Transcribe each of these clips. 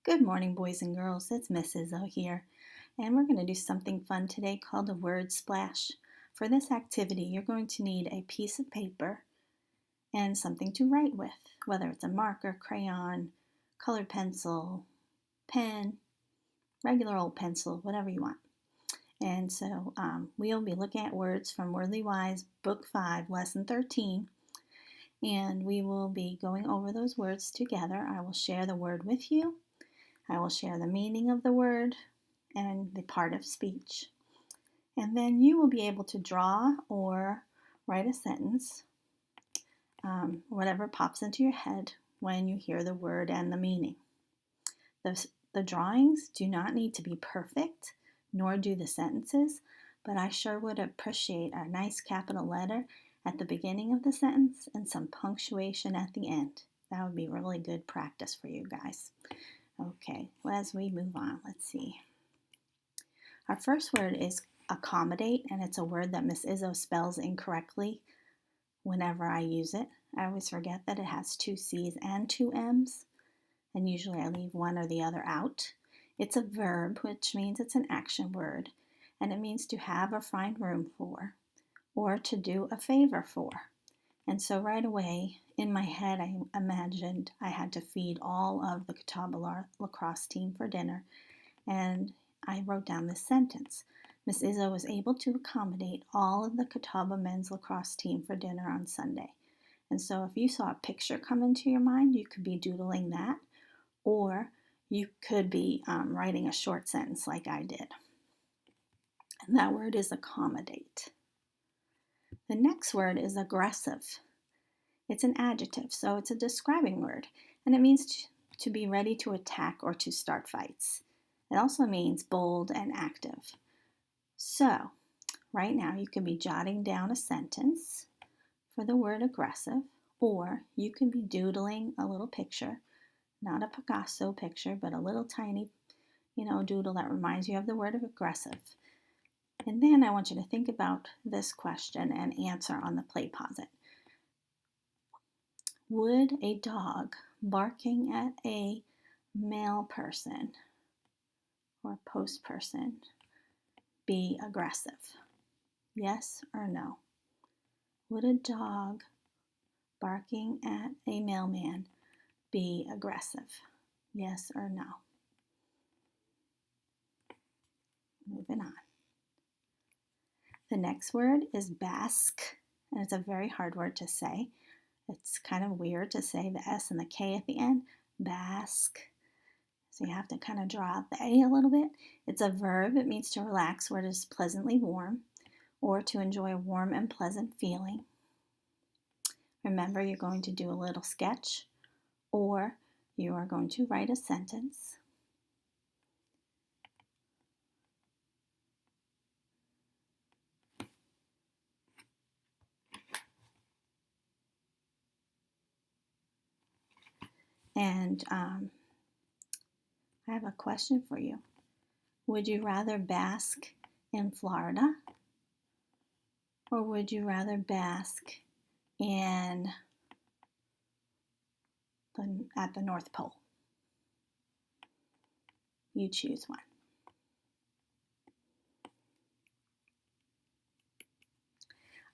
Good morning, boys and girls. It's Miss Izzo here, and we're going to do something fun today called a word splash. For this activity, you're going to need a piece of paper and something to write with, whether it's a marker, crayon, colored pencil, pen, regular old pencil, whatever you want. And so we'll be looking at words from Wordly Wise, Book 5, Lesson 13, and we will be going over those words together. I will share the word with you. I will share the meaning of the word and the part of speech. And then you will be able to draw or write a sentence, whatever pops into your head when you hear the word and the meaning. The drawings do not need to be perfect, nor do the sentences, but I sure would appreciate a nice capital letter at the beginning of the sentence and some punctuation at the end. That would be really good practice for you guys. Okay, well, as we move on, let's see. Our first word is accommodate, and it's a word that Miss Izzo spells incorrectly whenever I use it. I always forget that it has two C's and two M's, and usually I leave one or the other out. It's a verb, which means it's an action word, and it means to have or find room for, or to do a favor for. And so right away, in my head, I imagined I had to feed all of the Catawba lacrosse team for dinner, and I wrote down this sentence. Miss Izzo was able to accommodate all of the Catawba men's lacrosse team for dinner on Sunday. And so if you saw a picture come into your mind, you could be doodling that, or you could be writing a short sentence like I did. And that word is accommodate. The next word is aggressive. It's an adjective, so it's a describing word, and it means to be ready to attack or to start fights. It also means bold and active. So, right now you can be jotting down a sentence for the word aggressive, or you can be doodling a little picture, not a Picasso picture, but a little tiny, doodle that reminds you of the word of aggressive. And then I want you to think about this question and answer on the play pause it. Would a dog barking at a male person or post person be aggressive? Yes or no? Would a dog barking at a mailman be aggressive? Yes or no? Moving on. The next word is bask, and it's a very hard word to say. It's kind of weird to say the S and the K at the end. Bask. So you have to kind of draw out the A a little bit. It's a verb. It means to relax where it is pleasantly warm or to enjoy a warm and pleasant feeling. Remember, you're going to do a little sketch or you are going to write a sentence. And I have a question for you. Would you rather bask in Florida or would you rather bask at the North Pole? You choose one.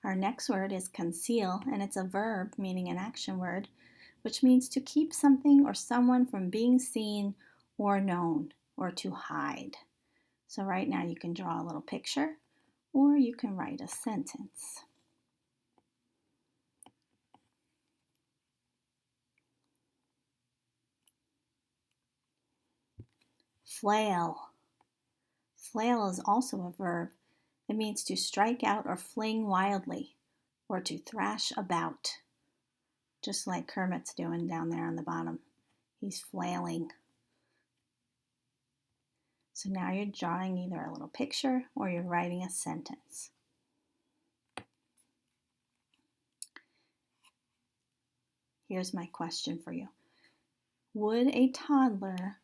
Our next word is conceal, and it's a verb meaning an action word, which means to keep something or someone from being seen or known, or to hide. So right now you can draw a little picture or you can write a sentence. Flail. Flail is also a verb. It means to strike out or fling wildly or to thrash about, just like Kermit's doing down there on the bottom. He's flailing. So now you're drawing either a little picture or you're writing a sentence. Here's my question for you. Would a toddler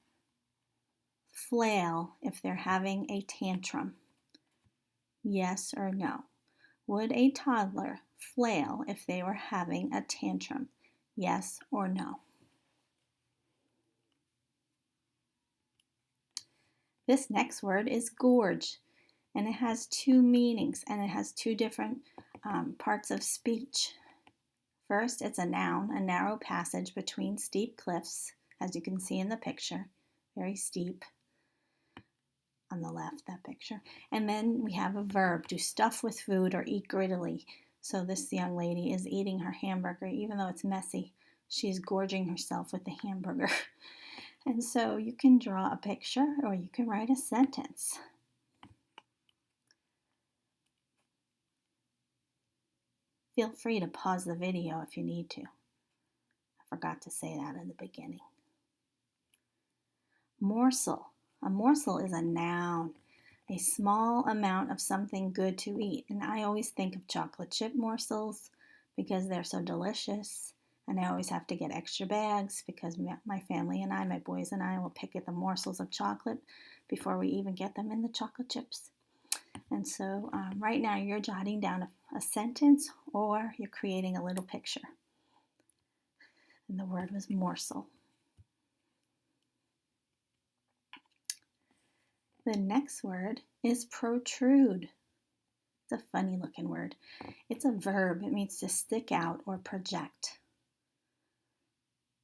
flail if they're having a tantrum? Yes or no? Would a toddler flail if they were having a tantrum? Yes or no? This next word is gorge, and it has two meanings, and it has two different parts of speech. First, it's a noun, a narrow passage between steep cliffs, as you can see in the picture, very steep on the left, that picture. And then we have a verb, to stuff with food or eat greedily. So this young lady is eating her hamburger, even though it's messy. She's gorging herself with the hamburger. And so you can draw a picture or you can write a sentence. Feel free to pause the video if you need to. I forgot to say that in the beginning. Morsel. A morsel is a noun, a small amount of something good to eat. And I always think of chocolate chip morsels because they're so delicious. And I always have to get extra bags because my family and I, my boys and I, will pick at the morsels of chocolate before we even get them in the chocolate chips. And so right now you're jotting down a sentence or you're creating a little picture. And the word was morsel. The next word is protrude. It's a funny looking word. It's a verb. It means to stick out or project.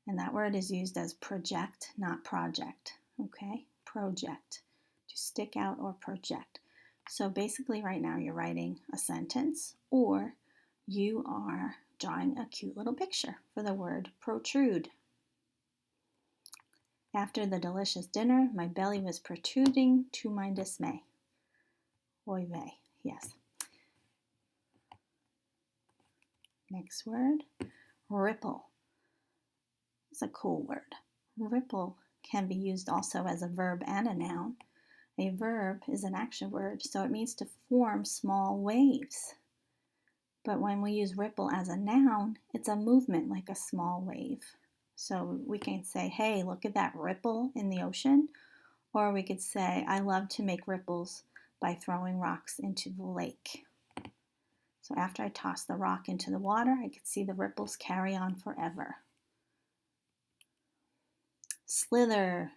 And that word is used as project, not project. Okay? Project. To stick out or project. So basically right now you're writing a sentence or you are drawing a cute little picture for the word protrude. After the delicious dinner, my belly was protruding to my dismay. Oy vey, yes. Next word, ripple. It's a cool word. Ripple can be used also as a verb and a noun. A verb is an action word, so it means to form small waves. But when we use ripple as a noun, it's a movement like a small wave. So we can say, hey, look at that ripple in the ocean. Or we could say, I love to make ripples by throwing rocks into the lake. So after I toss the rock into the water, I could see the ripples carry on forever. Slither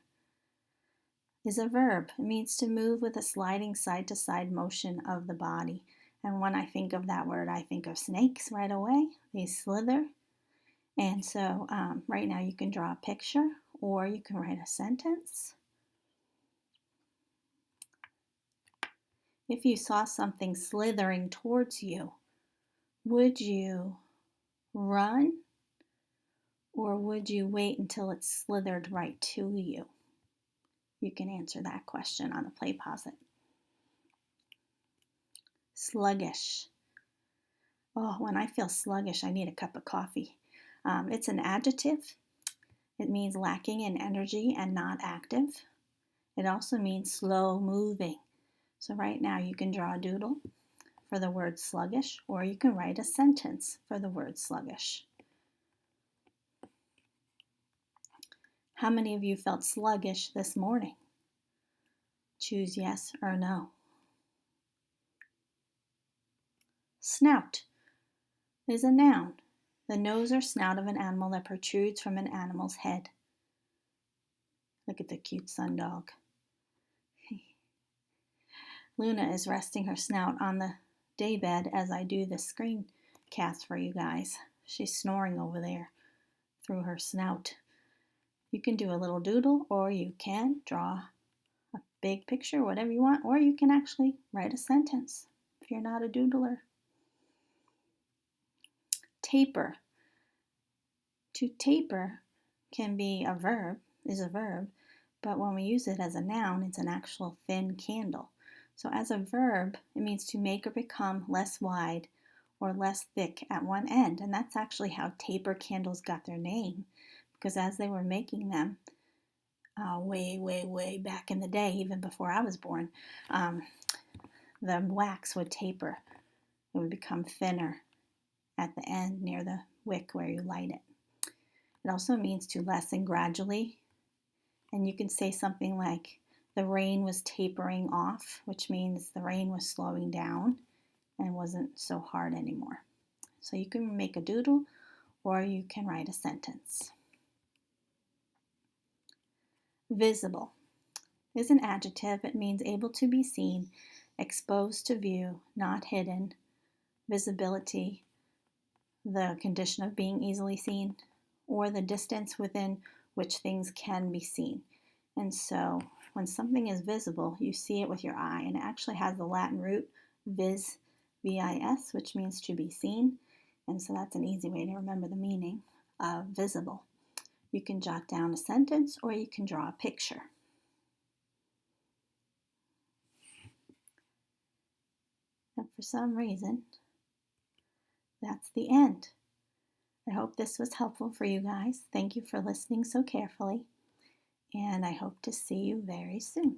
is a verb. It means to move with a sliding side-to-side motion of the body. And when I think of that word, I think of snakes right away. They slither. And so right now you can draw a picture or you can write a sentence. If you saw something slithering towards you, would you run or would you wait until it slithered right to you? You can answer that question on the play pause it. Sluggish. Oh, when I feel sluggish, I need a cup of coffee. It's an adjective. It means lacking in energy and not active. It also means slow moving. So right now you can draw a doodle for the word sluggish, or you can write a sentence for the word sluggish. How many of you felt sluggish this morning? Choose yes or no. Snout is a noun. The nose or snout of an animal that protrudes from an animal's head. Look at the cute sundog. Luna is resting her snout on the daybed as I do the screencast for you guys. She's snoring over there through her snout. You can do a little doodle or you can draw a big picture, whatever you want, or you can actually write a sentence if you're not a doodler. Taper. To taper can be a verb, but when we use it as a noun, it's an actual thin candle. So as a verb, it means to make or become less wide or less thick at one end. And that's actually how taper candles got their name, because as they were making them, way back in the day, even before I was born, the wax would taper. It would become thinner at the end near the wick where you light it. It also means to lessen gradually. And you can say something like, the rain was tapering off, which means the rain was slowing down and wasn't so hard anymore. So you can make a doodle or you can write a sentence. Visible. is an adjective. It means able to be seen, exposed to view, not hidden, visibility, the condition of being easily seen, or the distance within which things can be seen. And so when something is visible, you see it with your eye, and it actually has the Latin root vis, V-I-S, which means to be seen. And so that's an easy way to remember the meaning of visible. You can jot down a sentence or you can draw a picture. And for some reason, that's the end. I hope this was helpful for you guys. Thank you for listening so carefully, and I hope to see you very soon.